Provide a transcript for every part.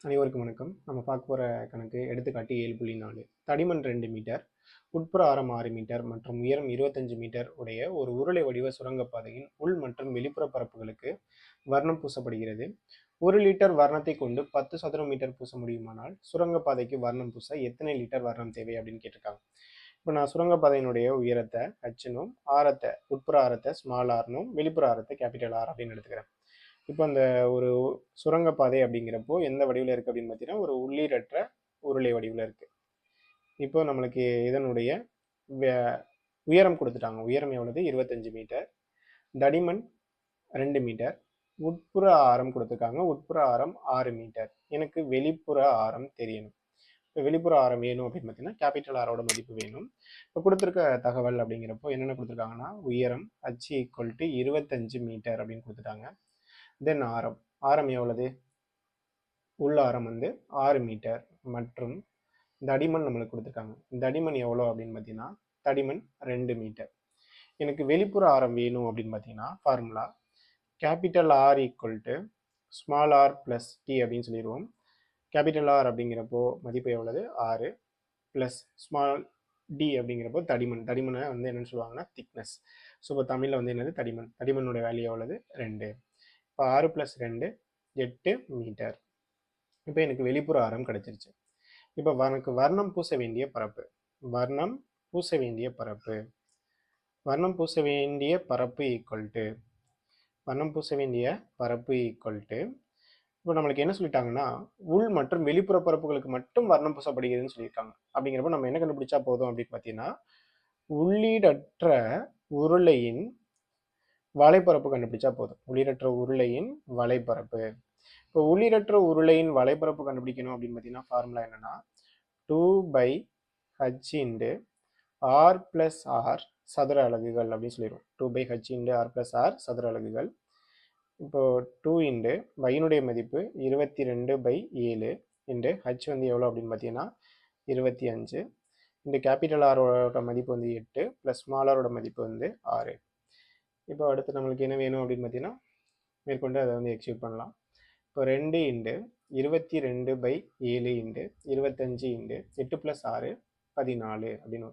அனைவருக்கும் வணக்கம். நம்ம பார்க்க போகிற கணக்கு எடுத்துக்காட்டு 7.4. தடிமன் 2 மீட்டர், உட்புற ஆரம் 6 மீட்டர் மற்றும் உயரம் 25 மீட்டர் உடைய ஒரு உருளை வடிவ சுரங்கப்பாதையின் உள் மற்றும் வெளிப்புற பரப்புகளுக்கு வர்ணம் பூசப்படுகிறது. 1 லிட்டர் வர்ணத்தை கொண்டு 10 சதுர மீட்டர் பூச முடியுமானால் சுரங்கப்பாதைக்கு வர்ணம் பூச எத்தனை லிட்டர் வர்ணம் தேவை அப்படின்னு கேட்டிருக்காங்க. இப்போ நான் சுரங்கப்பாதையினுடைய உயரத்தை ஹச்னும், ஆரத்தை உட்புற ஆரத்தை ஸ்மால் ஆர்னும், வெளிப்புற ஆரத்தை கேபிட்டல் ஆர் அப்படின்னு எடுத்துக்கிறேன். இப்போ அந்த ஒரு சுரங்கப்பாதை அப்படிங்கிறப்போ எந்த வடிவில் இருக்குது அப்படின்னு பார்த்தீங்கன்னா ஒரு உள்ளீரற்ற உருளை வடிவில் இருக்குது. இப்போ நம்மளுக்கு இதனுடைய உயரம் கொடுத்துட்டாங்க. உயரம் எவ்வளவு? 25 மீட்டர். தடிமன் 2 மீட்டர். உட்புற ஆரம் கொடுத்துருக்காங்க. உட்புற ஆரம் 6 மீட்டர். எனக்கு வெளிப்புற ஆரம் தெரியணும். இப்போ வெளிப்புற ஆரம் வேணும் அப்படின்னு பார்த்தீங்கன்னா கேபிட்டல் ஆரோட மதிப்பு வேணும். இப்போ கொடுத்துருக்க தகவல் அப்படிங்கிறப்போ என்னென்ன கொடுத்துருக்காங்கன்னா உயரம் h = 25 மீட்டர் அப்படின்னு கொடுத்துட்டாங்க. தென் ஆரம் எவ்வளவு? உள் ஆரம் 6 மீட்டர் மற்றும் தடிமன் நம்மளுக்கு கொடுத்துருக்காங்க. தடிமன் எவ்வளோ அப்படின்னு பார்த்தீங்கன்னா தடிமன் 2 மீட்டர். எனக்கு வெளிப்புற ஆரம் வேணும் அப்படின்னு பார்த்தீங்கன்னா formula capital R = small R plus T அப்படின்னு சொல்லிடுவோம். கேபிட்டல் ஆர் அப்படிங்கிறப்போ மதிப்பு எவ்வளவு? 6 ப்ளஸ் ஸ்மால் டி அப்படிங்கிறப்போ தடிமனை என்னன்னு சொல்லுவாங்கன்னா திக்னஸ். ஸோ இப்போ தமிழில் என்னது? தடிமனோட வேல்யூ எவ்வளவு? 2. இப்போ 6 + 2 8 மீட்டர். இப்போ எனக்கு வெளிப்புற ஆரம் கிடைச்சிருச்சு. இப்போ எனக்கு வர்ணம் பூச வேண்டிய பரப்பு இப்போ நம்மளுக்கு என்ன சொல்லிட்டாங்கன்னா உள் மற்றும் வெளிப்புற பரப்புகளுக்கு மட்டும் வர்ணம் பூசப்படுகிறதுன்னு சொல்லியிருக்காங்க. அப்படிங்கிறப்ப நம்ம என்ன கண்டுபிடிச்சா போதும் அப்படின்னு பார்த்தீங்கன்னா உள்ளீடற்ற உருளையின் வலைப்பரப்பு கண்டுபிடிச்சா போதும். உள்ளீடற்ற உருளையின் வலைப்பரப்பு. இப்போ உள்ளீடற்ற உருளையின் வலைப்பரப்பு கண்டுபிடிக்கணும் அப்படின்னு பார்த்தீங்கன்னா ஃபார்முலா என்னன்னா 2/h × r + r சதுர அலகுகள் அப்படின்னு சொல்லிடுவோம். 2/h × r + r சதுர அலகுகள். இப்போ 2 × y மதிப்பு 22/7 h எவ்வளோ அப்படின்னு பார்த்தீங்கன்னா 25 இந்த கேபிட்டல் ஆரோட மதிப்பு 8 ப்ளஸ் ஸ்மால் ஆரோட மதிப்பு 6. இப்போ அடுத்து நம்மளுக்கு என்ன வேணும் அப்படின்னு பார்த்தீங்கன்னா மேற்கொண்டு அதை எக்ஸிக்யூட் பண்ணலாம். இப்போ 2 × 22/7 × 25 × 8 + 6 14 அப்படின்னு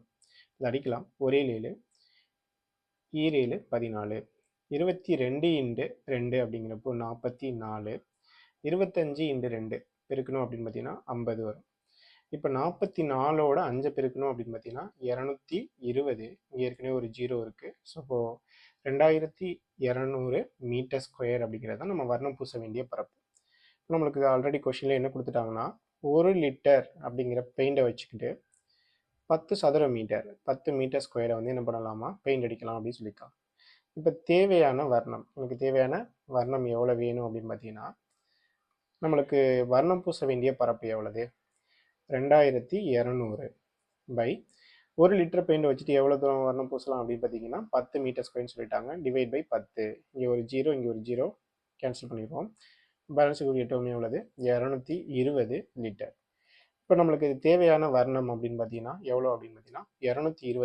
இது அடிக்கலாம். ஒரே 7 7 14 22 × 2 அப்படிங்கிறப்போ 44. 25 × 2 பெருக்கணும் அப்படின்னு பார்த்தீங்கன்னா 50 வரும். இப்போ 44ஓட 5 பெருக்கணும் அப்படின்னு பார்த்தீங்கன்னா 220. இங்கே ஏற்கனவே ஒரு 0 இருக்குது. ஸோ இப்போது 2200 மீட்டர் ஸ்கொயர் அப்படிங்கிறது தான் நம்ம வர்ணம் பூச வேண்டிய பரப்பு. நம்மளுக்கு ஆல்ரெடி கொஷினில் என்ன கொடுத்துட்டாங்கன்னா 1 லிட்டர் அப்படிங்கிற பெயிண்டை வச்சுக்கிட்டு 10 சதுர மீட்டர் 10 மீட்டர் ஸ்கொயரை என்ன பண்ணலாமா பெயிண்ட் அடிக்கலாம் அப்படின்னு சொல்லியிருக்காங்க. இப்போ தேவையான வர்ணம் எனக்கு தேவையான வர்ணம் எவ்வளோ வேணும் அப்படின்னு பார்த்தீங்கன்னா நம்மளுக்கு வர்ணம் பூச வேண்டிய பரப்பு எவ்வளவு? 2200 பை 1 லிட்டர் பெயிண்ட் வச்சுட்டு எவ்வளோ தூரம் வர்ணம் பூசலாம் அப்படின்னு பார்த்தீங்கன்னா 10 மீட்டர் ஸ்கொயர்னு சொல்லிட்டாங்க. Divide by 10. இங்கே ஒரு 0 இங்கே ஒரு 0 கேன்சல் பண்ணிடுவோம். பேலன்ஸ் எவ்வளவு? 220 லிட்டர். இப்போ நம்மளுக்கு தேவையான வர்ணம் அப்படின்னு பார்த்தீங்கன்னா எவ்வளோ அப்படின்னு பார்த்தீங்கன்னா 220